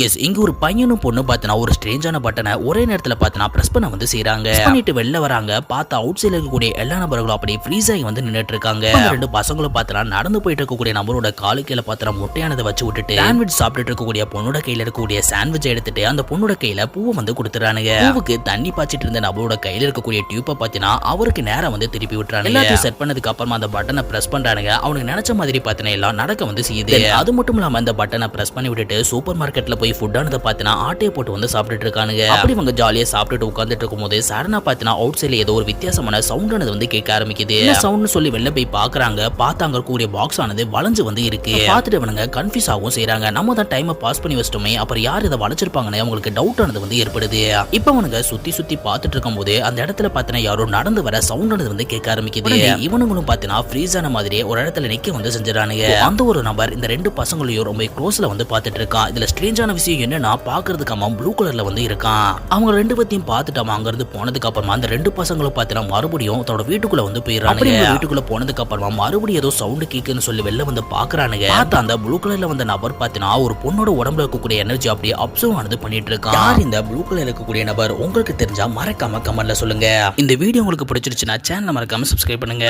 S இங்க ஒரு பையனும் பொண்ணு பார்த்தனா ஒரு ஸ்ட்ரேஞ்சான பட்டனை ஒரே நேரத்துல பார்த்தனா பிரஸ் பண்ண வந்து செய்றாங்க. பண்ணிட்டு வெளில வராங்க. பார்த்தா அவுட் சைடுல இருக்கக்கூடிய எல்லா நபர்களும் அப்படியே ஃப்ரீஸ் ஆகி வந்து நின்னுட்டு இருக்காங்க. ரெண்டு பசங்களும் பார்த்தனா நடந்து போயிட்டு இருக்கக்கூடிய நபரோட காலு கீழ பார்த்தனா முட்டையானதை வச்சு விட்டுட்டு சாண்ட்விச் சாப்பிட்டுட்டு இருக்கக்கூடிய பொண்ணோட கையில இருக்கக்கூடிய சாண்ட்விச் எடுத்துட்டு அந்த பொண்ணோட கையில பூவை வந்து கொடுத்துறானுங்க. பூவுக்கு தண்ணி பாய்ச்சிட்டு இருந்த நபரோட கையில இருக்கக்கூடிய டியூப்பை பார்த்தனா அவருக்கு நேரம் வந்து திருப்பி விட்டுறானுங்க. எல்லாத்தையும் செட் பண்ணதுக்கு அப்புறமா அந்த பட்டனை பிரஸ் பண்றானுங்க. அவனுக்கு நினைச்ச மாதிரி பார்த்தனா எல்லாம் நடக்க வந்து செய்யுது. அது மட்டும் இல்லாம அந்த பட்டனை பிரஸ் பண்ணி விட்டுட்டு சூப்பர் மார்க்கெட்ல போய் ஃபுட் ஆனதை பார்த்தனா ஆட்டையை போட்டு வந்து சாப்பிட்டுட்டு இருக்கானுங்க. அப்படி இவங்க ஜாலியா சாப்பிட்டுட்டு உட்கார்ந்துட்டு இருக்கும்போது சடனா பார்த்தனா அவுட் சைடுல ஏதோ ஒரு வித்தியாசமான சவுண்ட் ஆனது வந்து கேட்க ஆரம்பிக்குது. சவுண்ட்னு சொல்லி வெளில போய் பாக்குறாங்க. பார்த்தாங்க கூடிய பாக்ஸ் ஆனது வளைஞ்சு வந்து இருக்கு. பார்த்துட்டு இவனுங்க கன்ஃபியூஸ் ஆகும் செய்றாங்க. நம்ம தான் டைமை பாஸ் பண்ணி வச்சிட்டோமே, அப்புறம் யார் இதை வளைச்சிருப்பாங்கன்னு அவங்களுக்கு டவுட் ஆனது வந்து ஏற்படுது. இப்போ அவனுங்க சுத்தி சுத்தி பார்த்துட்டு இருக்கும்போது அந்த இடத்துல பார்த்தனா யாரோ நடந்து வர சவுண்ட் ஆனது வந்து கேட்க ஆரம்பிக்குது. இவனுங்களும் பார்த்தனா ஃப்ரீஸ் ஆன மாதிரியே ஒரு இடத்துல நிக்க வந்து செஞ்சுறானுங்க. அந்த ஒரு நபர் இந்த ரெண்டு பசங்களையும் ரொம்ப க்ளோஸ்ல வந்து பார்த்துட்டு இருக்கான். இதுல ஸ்ட்ரேஞ்சான விஷயம் என்னன்னா பாக்குறதுக்கு அவன் ப்ளூ கலர்ல வந்து இருக்கான். அவங்க ரெண்டு பத்தியும் பார்த்துட்டு அவன் அங்க இருந்து போனதுக்கு அப்புறமா அந்த ரெண்டு பசங்களும் பார்த்தா மறுபடியும் தன்னோட வீட்டுக்குள்ள வந்து போயிடறானுங்க. வீட்டுக்குள்ள போனதுக்கு அப்புறமா மறுபடியும் ஏதோ சவுண்ட் கேக்குன்னு சொல்லி வெளில வந்து பாக்குறானுங்க. பார்த்தா அந்த ப்ளூ கலர்ல வந்த நபர் பார்த்தீங்கன்னா ஒரு பொண்ணோட உடம்புல இருக்கக்கூடிய எனர்ஜி அப்படியே அப்சர்வ் ஆனது பண்ணிட்டு இருக்கான். யார் இந்த ப்ளூ கலர்ல இருக்கக்கூடிய நபர் உங்களுக்கு தெரிஞ்சா மறக்காம கமெண்ட்ல சொல்லுங்க. இந்த வீடியோ உங்களுக்கு பிடிச்சிருச்சுன்னா சேனலை மறக்காம சப்ஸ்கிரைப் பண்ணுங்க.